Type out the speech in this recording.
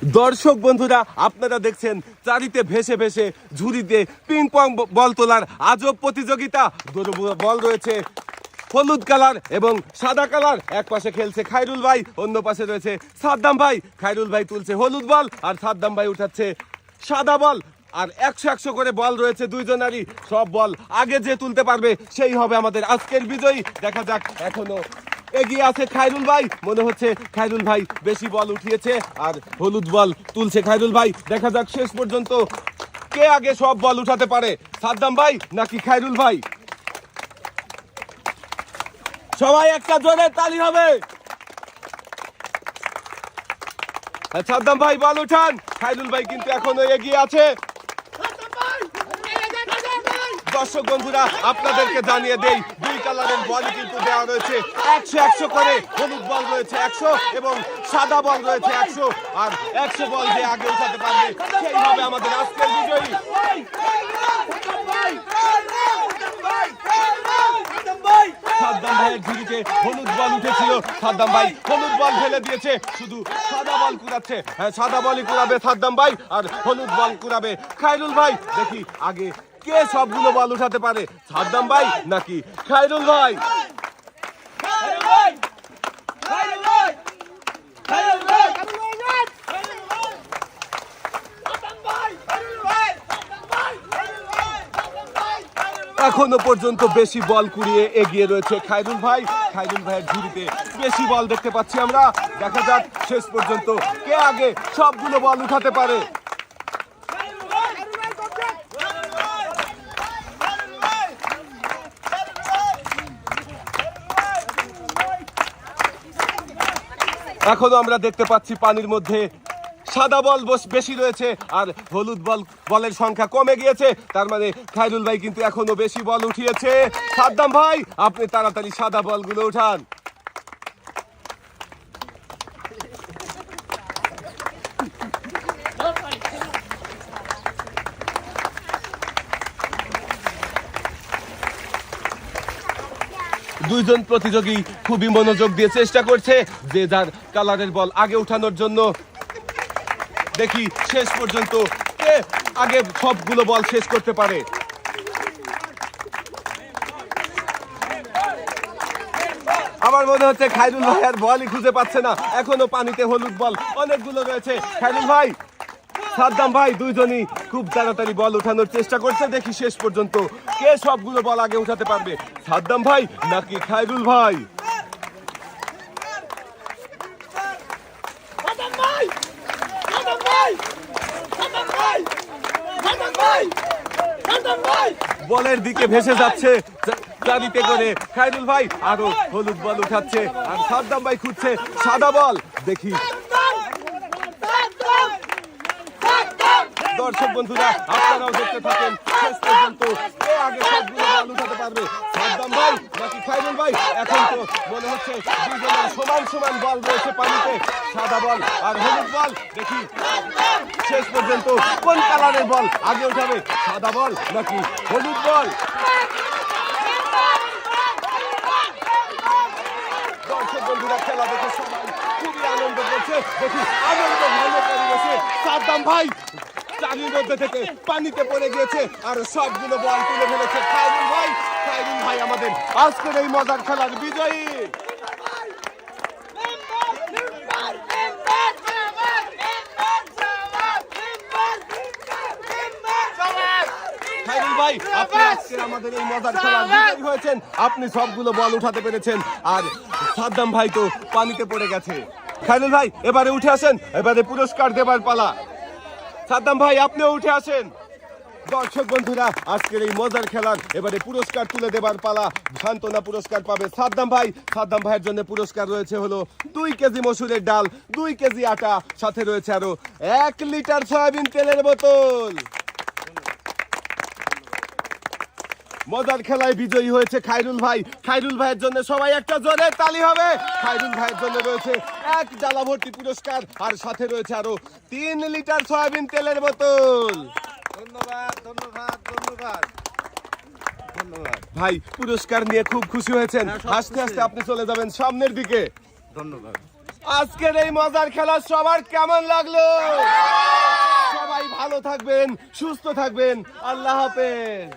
দর্শক বন্ধুরা, আপনারা দেখছেন চারিতে ভেসে ভেসে ঝুড়িতে পিং পং বল তোলার আজব প্রতিযোগিতা। বল রয়েছে হলুদ কালার এবং সাদা কালার। এক পাশে খেলছে খায়রুল ভাই, অন্য পাশে রয়েছে সাদ্দাম ভাই। খায়রুল ভাই তুলছে হলুদ বল আর সাদ্দাম ভাই উঠাচ্ছে সাদা বল। আর 100 করে বল রয়েছে দুইজনারই। সব বল আগে যে তুলতে পারবে সেই হবে আমাদের আজকের বিজয়ী। দেখা যাক, এখনো এগিয়ে আছে খায়রুল ভাই। মনে হচ্ছে খায়রুল ভাই বেশি বল উঠিয়েছে আর হলুদ বল তুলছে খায়রুল ভাই। দেখা যাক শেষ পর্যন্ত কে আগে সব বল উঠাতে পারে, সাদ্দাম ভাই নাকি খায়রুল ভাই। সবাই একটা জোরে তালি হবে। সাদ্দাম ভাই বল উঠান, খায়রুল ভাই কিন্তু এখনো এগিয়ে আছে। দর্শক বন্ধুরা, আপনাদেরকে জানিয়ে দেই, দুই কালারের বল কিন্তু দেওয়া রয়েছে 100 করে। হলুদ বল রয়েছে 100 এবং সাদা বল রয়েছে 100। আর 100 বল যে আগে উঠাতে পারবে সেই হবে আমাদের আজকের বিজয়ী। সাদ্দাম ভাইয়ের ঝুড়িতে হলুদ বল উঠেছিল, সাদ্দাম ভাই হলুদ বল ফেলে দিয়েছে, শুধু সাদা বল কুড়াচ্ছে। হ্যাঁ, সাদা বলই কুড়াবে সাদ্দাম ভাই আর হলুদ বল কুড়াবে খায়রুল ভাই। দেখি আগে কে সবগুলো বল উঠাতে পারে, সাদ্দাম ভাই নাকি খায়রুল ভাই। এখনো পর্যন্ত বেশি বল কুড়িয়ে এগিয়ে রয়েছে খায়রুল ভাই। খায়রুল ভাইয়ের ঝুড়িতে বেশি বল দেখতে পাচ্ছি আমরা। দেখা যাক শেষ পর্যন্ত কে আগে সবগুলো বল উঠাতে পারে। এখনো আমরা দেখতে পাচ্ছি পানির মধ্যে সাদা বল বেশি রয়েছে আর হলুদ বলের সংখ্যা কমে গিয়েছে। তার মানে খায়রুল ভাই কিন্তু এখনো বেশি বল উঠিয়েছে। সাদ্দাম ভাই, আপনি তাড়াতাড়ি সাদা বলগুলো উঠান। দুইজন প্রতিযোগী খুবই মনোযোগ দিয়ে চেষ্টা করছে যে যার কালারের বল আগে উঠানোর জন্য। দেখি শেষ পর্যন্ত কে আগে সবগুলো বল শেষ করতে পারে। আমার মনে হচ্ছে খায়রুল ভাই আর বলই খুঁজে পাচ্ছে না। এখনো পানিতে হলুদ বল অনেকগুলো রয়েছে। খায়রুল ভাই, সাদ্দাম ভাই দুইজনই খুব তাড়াতাড়ি বল উঠানোর চেষ্টা করছে। দেখি শেষ পর্যন্ত কে সবগুলো বল আগে উঠাতে পারবে, সাদ্দাম ভাই নাকি খায়রুল ভাই। বলের দিকে ভেসে যাচ্ছে চারিতে করে খায়রুল ভাই, আরো হলুদ বল উঠাচ্ছে আর সাদ্দাম ভাই খুঁজছে সাদা বল। দেখি দর্শক বন্ধুরা, আপনারাও দেখতে থাকেন শেষ পর্যন্ত কে আগে সবগুলো বল উঠাতে পারবে, সাদ্দাম ভাই নাকি খায়রুল ভাই। এখন তো মনে হচ্ছে দুজনের সমান সমান বল রয়েছে পানিতে, সাদা বল আর হলুদ বল। দেখি শেষ পর্যন্ত কোন কালারের বল আগে উঠাবে, সাদা বল নাকি হলুদ বল। দর্শক বন্ধুরা, খেলা দেখে সবাই খুবই আনন্দ করছে। দেখি আনন্দ ভালো পরিবেশে সাদ্দাম ভাই চারির মধ্যে থেকে পানিতে পড়ে গিয়েছে আর সবগুলো বল তুলে ফেলেছে খায়রুল ভাই। খায়রুল ভাই আমাদের আজকের এই মজার খেলার বিজয়ী। খায়রুল ভাই, আপনি আজকে আমাদের এই মজার খেলার বিজয়ী হয়েছেন। আপনি সবগুলো বল উঠাতে পেরেছেন আর সাদ্দাম ভাই তো পানিতে পড়ে গেছে। খায়রুল ভাই এবারে উঠে আসেন, এবারে পুরস্কার দেবার পালা। সাদ্দাম ভাই আপনিও উঠে আসেন। দর্শক বন্ধুরা, আজকের এই মজার খেলার এবারে পুরস্কার তুলে দেবার পালা। সান্ত্বনা পুরস্কার পাবে সাদ্দাম ভাই। সাদ্দাম ভাইয়ের জন্য পুরস্কার রয়েছে হলো 2 কেজি মসুরের ডাল, 2 কেজি আটা, সাথে রয়েছে আরো 1 লিটার সয়াবিন তেলের বোতল। মজার খেলায় বিজয়ী হয়েছে খায়রুল ভাই। খায়রুল ভাইয়ের জন্য সবাই একটা জোরে তালি হবে। খায়রুল ভাইয়ের জন্য রয়েছে 1 ডালা ভর্তি পুরস্কার আর সাথে রয়েছে আরো 3 লিটার সয়াবিন তেলের বোতল। ধন্যবাদ ধন্যবাদ ধন্যবাদ ধন্যবাদ ভাই, পুরস্কার নিয়ে খুব খুশি হয়েছেন। হাসতে হাসতে আপনি চলে যাবেন সামনের দিকে। ধন্যবাদ। আজকের এই মজার খেলা সবার কেমন লাগলো? সবাই ভালো থাকবেন, সুস্থ থাকবেন। আল্লাহ হাফেজ।